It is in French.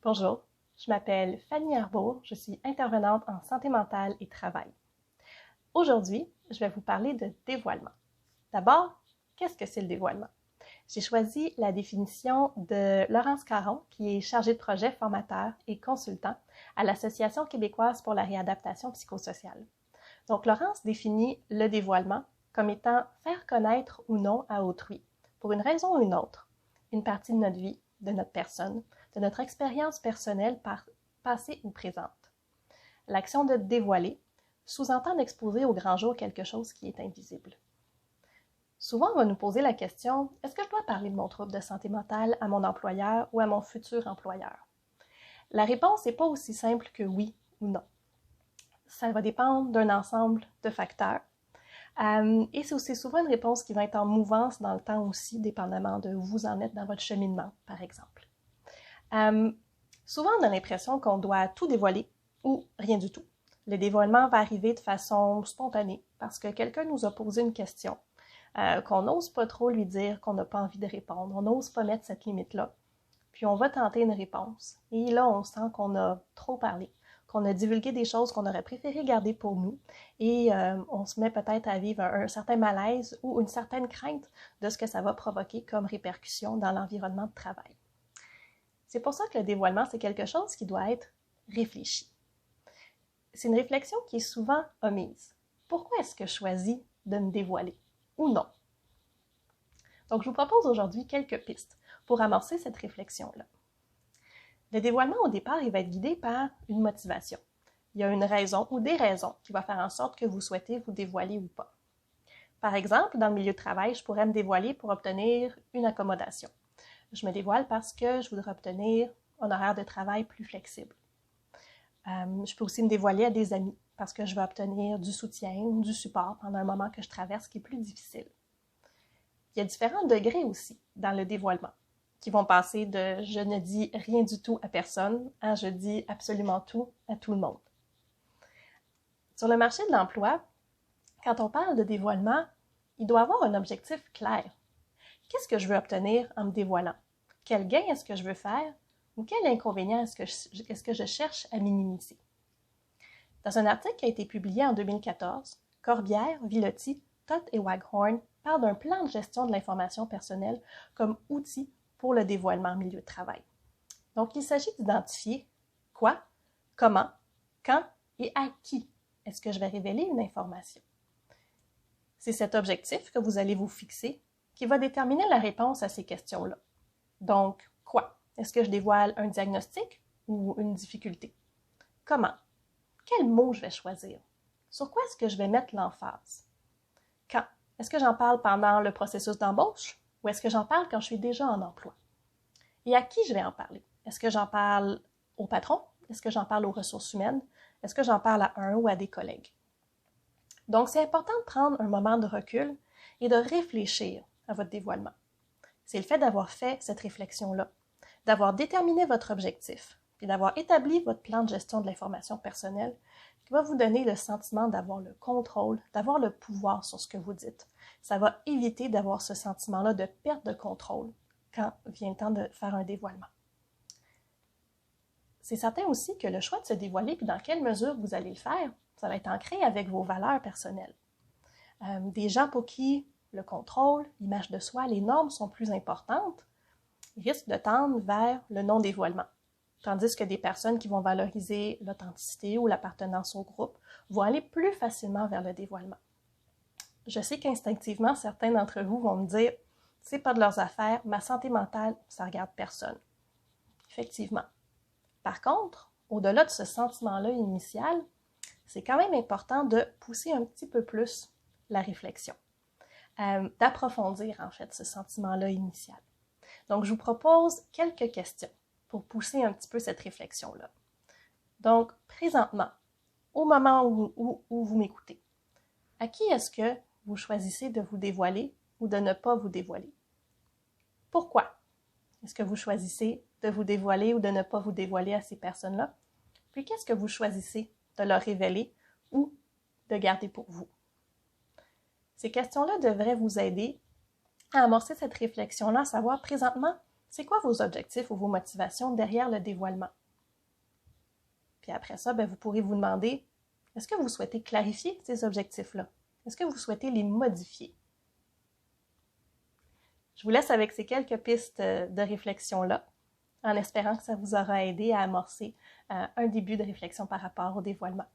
Bonjour, je m'appelle Fanny Arbour, je suis intervenante en santé mentale et travail. Aujourd'hui, je vais vous parler de dévoilement. D'abord, qu'est-ce que c'est le dévoilement? J'ai choisi la définition de Laurence Caron, qui est chargée de projet, formateur et consultant à l'Association québécoise pour la réadaptation psychosociale. Donc, Laurence définit le dévoilement comme étant faire connaître ou non à autrui, pour une raison ou une autre, une partie de notre vie, de notre personne, de notre expérience personnelle passée ou présente. L'action de dévoiler sous-entend d'exposer au grand jour quelque chose qui est invisible. Souvent, on va nous poser la question, est-ce que je dois parler de mon trouble de santé mentale à mon employeur ou à mon futur employeur? La réponse n'est pas aussi simple que oui ou non. Ça va dépendre d'un ensemble de facteurs. Et c'est aussi souvent une réponse qui va être en mouvance dans le temps aussi, dépendamment de où vous en êtes dans votre cheminement, par exemple. Souvent, on a l'impression qu'on doit tout dévoiler ou rien du tout. Le dévoilement va arriver de façon spontanée parce que quelqu'un nous a posé une question, qu'on n'ose pas trop lui dire, qu'on n'a pas envie de répondre. On n'ose pas mettre cette limite-là. Puis on va tenter une réponse. Et là, on sent qu'on a trop parlé, qu'on a divulgué des choses qu'on aurait préféré garder pour nous. Et on se met peut-être à vivre un certain malaise ou une certaine crainte de ce que ça va provoquer comme répercussion dans l'environnement de travail. C'est pour ça que le dévoilement, c'est quelque chose qui doit être réfléchi. C'est une réflexion qui est souvent omise. Pourquoi est-ce que je choisis de me dévoiler ou non? Donc, je vous propose aujourd'hui quelques pistes pour amorcer cette réflexion-là. Le dévoilement, au départ, il va être guidé par une motivation. Il y a une raison ou des raisons qui vont faire en sorte que vous souhaitez vous dévoiler ou pas. Par exemple, dans le milieu de travail, je pourrais me dévoiler pour obtenir une accommodation. Je me dévoile parce que je voudrais obtenir un horaire de travail plus flexible. Je peux aussi me dévoiler à des amis parce que je veux obtenir du soutien ou du support pendant un moment que je traverse qui est plus difficile. Il y a différents degrés aussi dans le dévoilement qui vont passer de « je ne dis rien du tout à personne » à « je dis absolument tout à tout le monde ». Sur le marché de l'emploi, quand on parle de dévoilement, il doit y avoir un objectif clair. Qu'est-ce que je veux obtenir en me dévoilant? Quel gain est-ce que je veux faire? Ou quel inconvénient est-ce que je cherche à minimiser? Dans un article qui a été publié en 2014, Corbière, Villoti, Toth et Waghorn parlent d'un plan de gestion de l'information personnelle comme outil pour le dévoilement en milieu de travail. Donc, il s'agit d'identifier quoi, comment, quand et à qui est-ce que je vais révéler une information. C'est cet objectif que vous allez vous fixer qui va déterminer la réponse à ces questions-là. Donc, quoi? Est-ce que je dévoile un diagnostic ou une difficulté? Comment? Quel mot je vais choisir? Sur quoi est-ce que je vais mettre l'emphase? Quand? Est-ce que j'en parle pendant le processus d'embauche ou est-ce que j'en parle quand je suis déjà en emploi? Et à qui je vais en parler? Est-ce que j'en parle au patron? Est-ce que j'en parle aux ressources humaines? Est-ce que j'en parle à un ou à des collègues? Donc, c'est important de prendre un moment de recul et de réfléchir à votre dévoilement. C'est le fait d'avoir fait cette réflexion-là, d'avoir déterminé votre objectif, puis d'avoir établi votre plan de gestion de l'information personnelle qui va vous donner le sentiment d'avoir le contrôle, d'avoir le pouvoir sur ce que vous dites. Ça va éviter d'avoir ce sentiment-là de perte de contrôle quand vient le temps de faire un dévoilement. C'est certain aussi que le choix de se dévoiler, puis dans quelle mesure vous allez le faire, ça va être ancré avec vos valeurs personnelles. Des gens pour qui le contrôle, l'image de soi, les normes sont plus importantes, risquent de tendre vers le non-dévoilement. Tandis que des personnes qui vont valoriser l'authenticité ou l'appartenance au groupe vont aller plus facilement vers le dévoilement. Je sais qu'instinctivement, certains d'entre vous vont me dire « c'est pas de leurs affaires, ma santé mentale, ça regarde personne ». Effectivement. Par contre, au-delà de ce sentiment-là initial, c'est quand même important de pousser un petit peu plus la réflexion, d'approfondir en fait ce sentiment-là initial. Donc, je vous propose quelques questions pour pousser un petit peu cette réflexion-là. Donc, présentement, au moment où vous m'écoutez, à qui est-ce que vous choisissez de vous dévoiler ou de ne pas vous dévoiler? Pourquoi est-ce que vous choisissez de vous dévoiler ou de ne pas vous dévoiler à ces personnes-là? Puis, qu'est-ce que vous choisissez de leur révéler ou de garder pour vous? Ces questions-là devraient vous aider à amorcer cette réflexion-là, à savoir présentement, C'est quoi vos objectifs ou vos motivations derrière le dévoilement? Puis après ça, vous pourrez vous demander, est-ce que vous souhaitez clarifier ces objectifs-là? Est-ce que vous souhaitez les modifier? Je vous laisse avec ces quelques pistes de réflexion-là, en espérant que ça vous aura aidé à amorcer un début de réflexion par rapport au dévoilement.